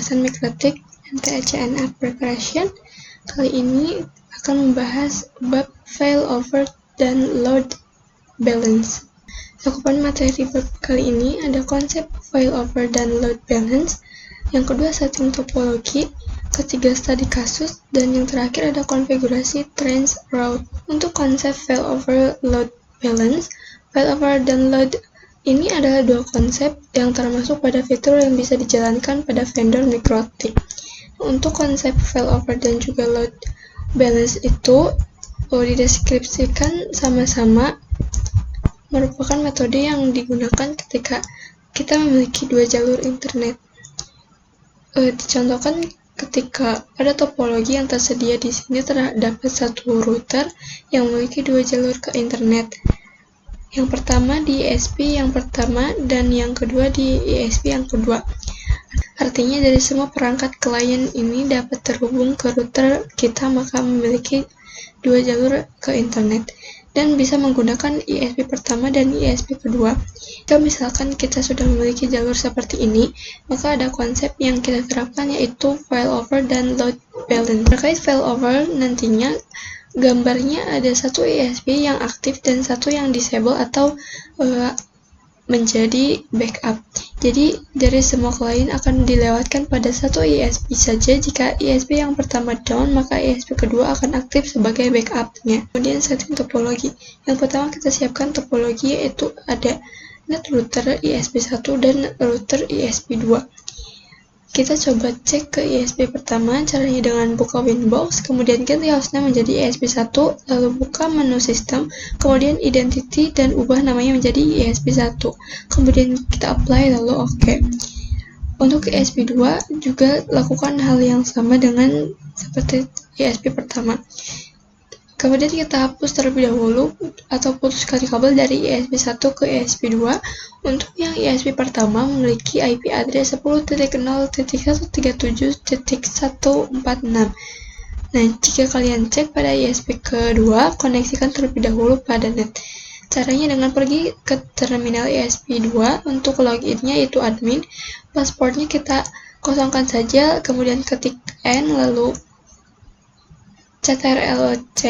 pembahasan mikrotik NTCNF Preparation. Kali ini akan membahas bab failover dan load balance. Cakupan materi bab kali ini ada konsep failover dan load balance, yang kedua setting topologi, ketiga studi kasus, dan yang terakhir ada konfigurasi tranche route. Untuk konsep failover load balance, failover dan load ini adalah dua konsep yang termasuk pada fitur yang bisa dijalankan pada vendor mikrotik. Untuk konsep failover dan juga load balance itu dideskripsikan sama-sama merupakan metode yang digunakan ketika kita memiliki dua jalur internet. Dicontohkan ketika pada topologi yang tersedia di sini terdapat satu router yang memiliki dua jalur ke internet. Yang pertama di ISP yang pertama dan yang kedua di ISP yang kedua. Artinya dari semua perangkat klien ini dapat terhubung ke router kita, maka memiliki dua jalur ke internet dan bisa menggunakan ISP pertama dan ISP kedua. Jika misalkan kita sudah memiliki jalur seperti ini, maka ada konsep yang kita terapkan yaitu failover dan load balance. Terkait failover nantinya gambarnya ada satu ISP yang aktif dan satu yang disable atau menjadi backup. Jadi dari semua klien akan dilewatkan pada satu ISP saja. Jika ISP yang pertama down, maka ISP kedua akan aktif sebagai backupnya. Kemudian setting topologi. Yang pertama kita siapkan topologi, yaitu ada net router ISP1 dan router ISP2. Kita coba cek ke ISP pertama, caranya dengan buka Winbox, kemudian ganti hostnya menjadi ISP1, lalu buka menu sistem, kemudian identity dan ubah namanya menjadi ISP1. Kemudian kita apply lalu OK. Untuk ISP2 juga lakukan hal yang sama dengan seperti ISP pertama. Kemudian kita hapus terlebih dahulu atau putuskan kabel dari ISP1 ke ISP2. Untuk yang ISP pertama memiliki IP address 10.0.137.146. Nah, jika kalian cek pada ISP kedua, koneksikan terlebih dahulu pada net. Caranya dengan pergi ke terminal ISP2, untuk loginnya yaitu admin, passwordnya kita kosongkan saja, kemudian ketik N lalu ctrl-c,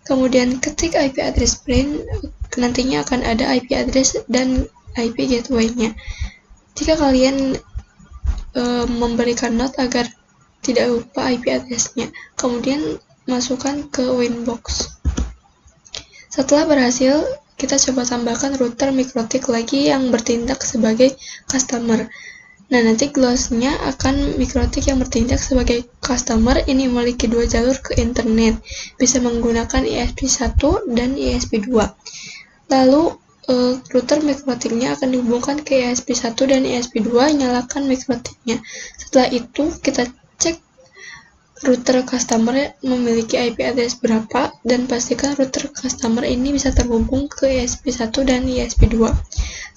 kemudian ketik IP address print, nantinya akan ada IP address dan IP gateway-nya. Jika kalian memberikan note agar tidak lupa IP address-nya, kemudian masukkan ke Winbox. Setelah berhasil, kita coba tambahkan router mikrotik lagi yang bertindak sebagai customer. Nah, nanti glossnya akan mikrotik yang bertindak sebagai customer ini memiliki dua jalur ke internet, bisa menggunakan ISP1 dan ISP2. Lalu router mikrotiknya akan dihubungkan ke ISP1 dan ISP2, nyalakan mikrotiknya. Setelah itu kita cek router customer memiliki IP address berapa dan pastikan router customer ini bisa terhubung ke ISP1 dan ISP2.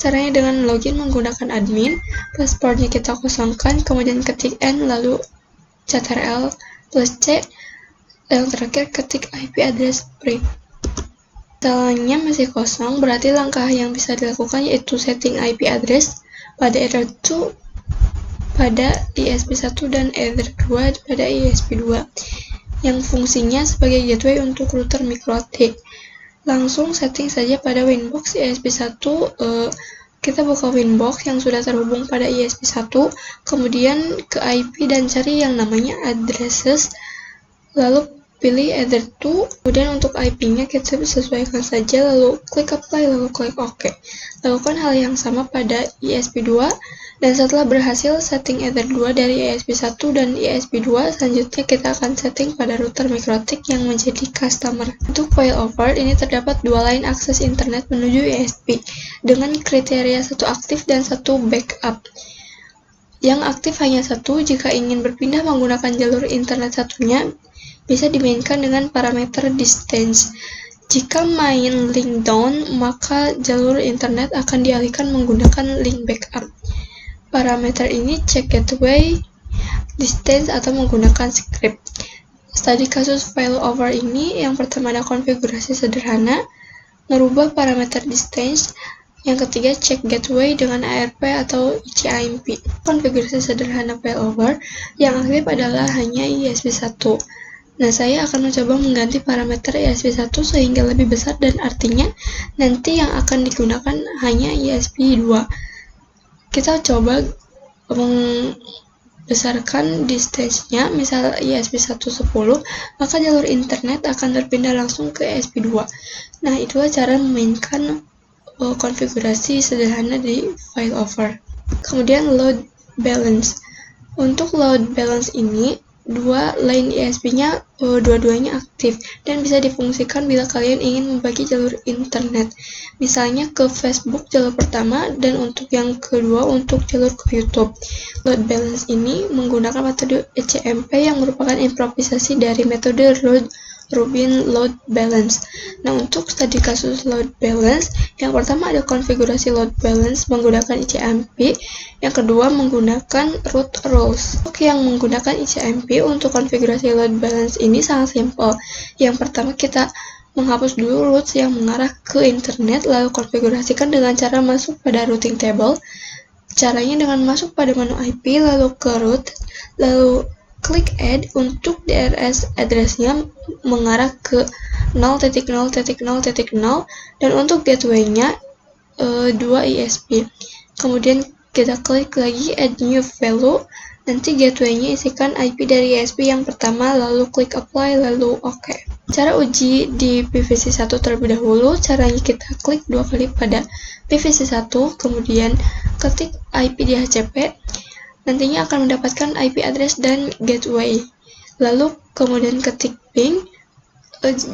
Caranya dengan login menggunakan admin, passwordnya kita kosongkan, kemudian ketik N lalu ctrl+c, yang terakhir ketik IP address print. Misalnya masih kosong, berarti langkah yang bisa dilakukan yaitu setting IP address pada Ether 2 pada ISP1 dan Ether 2 pada ISP2 yang fungsinya sebagai gateway untuk router mikrotik. Langsung setting saja pada Winbox ISP1, kita buka Winbox yang sudah terhubung pada ISP1, kemudian ke IP dan cari yang namanya addresses, lalu pilih Ether 2, kemudian untuk IP-nya kita sesuaikan saja, lalu klik apply, lalu klik OK. Lakukan hal yang sama pada ISP2, dan setelah berhasil setting Ether 2 dari ISP1 dan ISP2, selanjutnya kita akan setting pada router mikrotik yang menjadi customer. Untuk failover, ini terdapat dua line akses internet menuju ISP, dengan kriteria satu aktif dan satu backup. Yang aktif hanya satu, jika ingin berpindah menggunakan jalur internet satunya, bisa dimainkan dengan parameter distance. Jika main link down, maka jalur internet akan dialihkan menggunakan link backup. Parameter ini cek gateway, distance, atau menggunakan script. Studi kasus failover ini yang pertama ada konfigurasi sederhana, merubah parameter distance Yang ketiga, cek gateway dengan ARP atau ICMP. Konfigurasi sederhana failover yang aktif adalah hanya ESP1. Nah, saya akan mencoba mengganti parameter ESP1 sehingga lebih besar dan artinya nanti yang akan digunakan hanya ESP2. Kita coba membesarkan distance-nya, misal ESP1 10, maka jalur internet akan terpindah langsung ke ESP2. Nah, itulah cara memainkan konfigurasi sederhana di failover. Kemudian load balance. Untuk load balance ini, dua line ESP-nya dua-duanya aktif dan bisa difungsikan bila kalian ingin membagi jalur internet. Misalnya ke Facebook jalur pertama dan untuk yang kedua untuk jalur ke YouTube. Load balance ini menggunakan metode ECMP yang merupakan improvisasi dari metode Rubin load balance. Nah, untuk studi kasus load balance, yang pertama ada konfigurasi load balance menggunakan ICMP, yang kedua menggunakan root rules. Untuk yang menggunakan ICMP untuk konfigurasi load balance ini sangat simpel. Yang pertama kita menghapus dulu routes yang mengarah ke internet, lalu konfigurasikan dengan cara masuk pada routing table. Caranya dengan masuk pada menu IP, lalu ke root, lalu klik add untuk DNS address-nya mengarah ke 0.0.0.0 dan untuk gateway-nya 2 ISP. Kemudian kita klik lagi add new value, nanti gateway-nya isikan IP dari ISP yang pertama, lalu klik apply, lalu OK. Cara uji di PVC1 terlebih dahulu, caranya kita klik 2 kali pada PVC1, kemudian ketik IP DHCP, nantinya akan mendapatkan IP address dan gateway. Lalu kemudian ketik ping.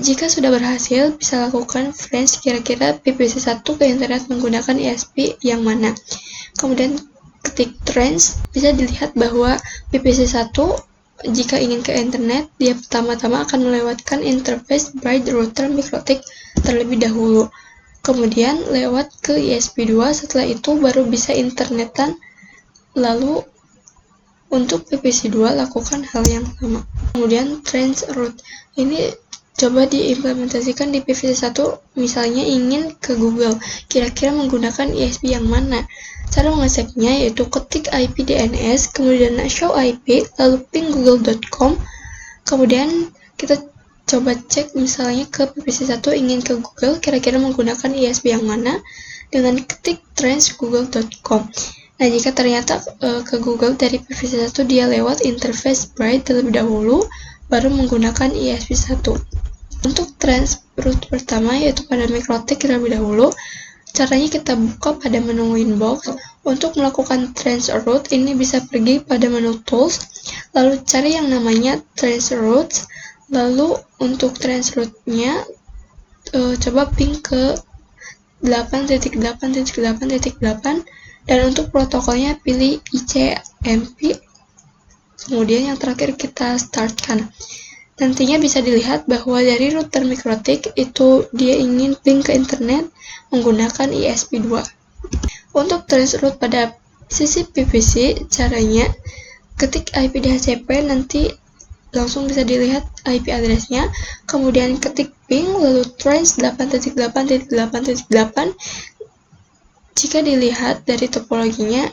Jika sudah berhasil, bisa lakukan fetch kira-kira PVC1 ke internet menggunakan ISP yang mana. Kemudian ketik trans, bisa dilihat bahwa PVC1 jika ingin ke internet, dia pertama-tama akan melewatkan interface Bright Router MikroTik terlebih dahulu. Kemudian lewat ke ISP2, setelah itu baru bisa internetan. Lalu untuk PVC2 lakukan hal yang sama. Kemudian trans route ini coba diimplementasikan di PVC1, misalnya ingin ke Google, kira-kira menggunakan ISP yang mana. Cara mengeceknya yaitu ketik IP DNS, kemudian show IP, lalu ping google.com, kemudian kita coba cek misalnya ke PVC1 ingin ke Google, kira-kira menggunakan ISP yang mana, dengan ketik trans google.com. Nah, jika ternyata ke Google dari PVC1 dia lewat interface Bright terlebih dahulu, baru menggunakan ISP1. Untuk trans route pertama yaitu pada MikroTik terlebih dahulu, caranya kita buka pada menu Winbox. Untuk melakukan trans route ini bisa pergi pada menu Tools, lalu cari yang namanya trans routes, lalu untuk trans route-nya coba ping ke 8.8.8.8 dan untuk protokolnya pilih ICMP. Kemudian yang terakhir kita startkan. Nantinya bisa dilihat bahwa dari router MikroTik itu dia ingin ping ke internet menggunakan ISP2. Untuk trace route pada sisi PVC, caranya ketik IP DHCP, nanti langsung bisa dilihat IP address-nya, kemudian ketik ping, lalu trans 8.8.8.8. Jika dilihat dari topologinya,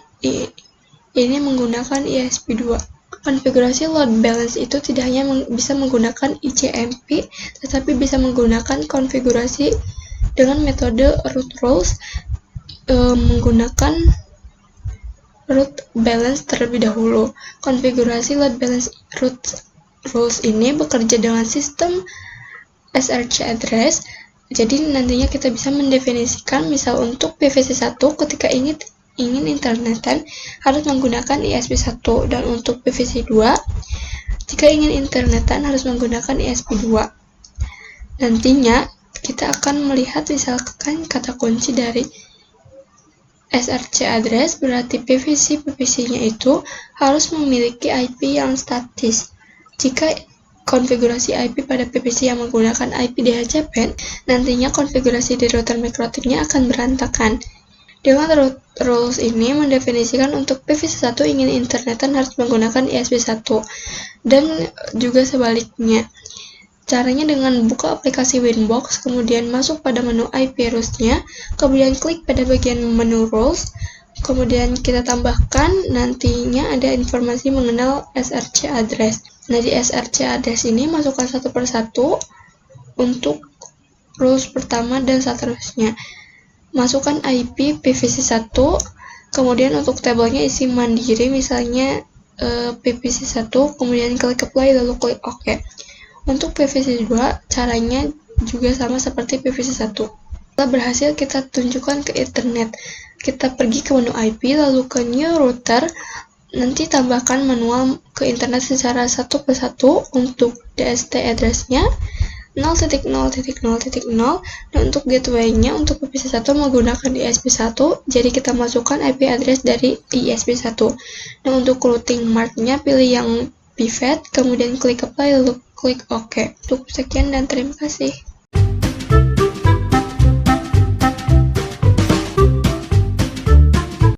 ini menggunakan ISP2. Konfigurasi load balance itu tidak hanya bisa menggunakan ICMP, tetapi bisa menggunakan konfigurasi dengan metode root rules, menggunakan root balance terlebih dahulu. Konfigurasi load balance root rules ini bekerja dengan sistem SRC address. Jadi nantinya kita bisa mendefinisikan, misal untuk PVC1 ketika ingin internetan harus menggunakan ISP1, dan untuk PVC2 jika ingin internetan harus menggunakan ISP2. Nantinya kita akan melihat misalkan kata kunci dari SRC address, berarti PVC-nya itu harus memiliki IP yang statis. Jika konfigurasi IP pada PVC yang menggunakan IP DHCP, nantinya konfigurasi di router MikroTik-nya akan berantakan. Dengan root rules ini mendefinisikan untuk PVC1 ingin internetan harus menggunakan ISP1, dan juga sebaliknya. Caranya dengan buka aplikasi Winbox, kemudian masuk pada menu IP rules-nya, kemudian klik pada bagian menu rules, kemudian kita tambahkan nantinya ada informasi mengenal SRC address. Nah, di SRC address ini masukkan satu persatu untuk rules pertama dan seterusnya. Masukkan IP PVC1, kemudian untuk tabelnya isi mandiri, misalnya PVC1, kemudian klik apply lalu klik OK. Untuk PVC2, caranya juga sama seperti PVC1. Setelah berhasil, kita tunjukkan ke internet. Kita pergi ke menu IP, lalu ke new router, nanti tambahkan manual ke internet secara satu persatu untuk DST address-nya 0.0.0.0, dan untuk gateway-nya untuk IPv1 menggunakan ISP1, jadi kita masukkan IP address dari ISP1. Nah, untuk routing mark-nya pilih yang pivot, kemudian klik apply lalu klik OK. Cukup sekian dan terima kasih.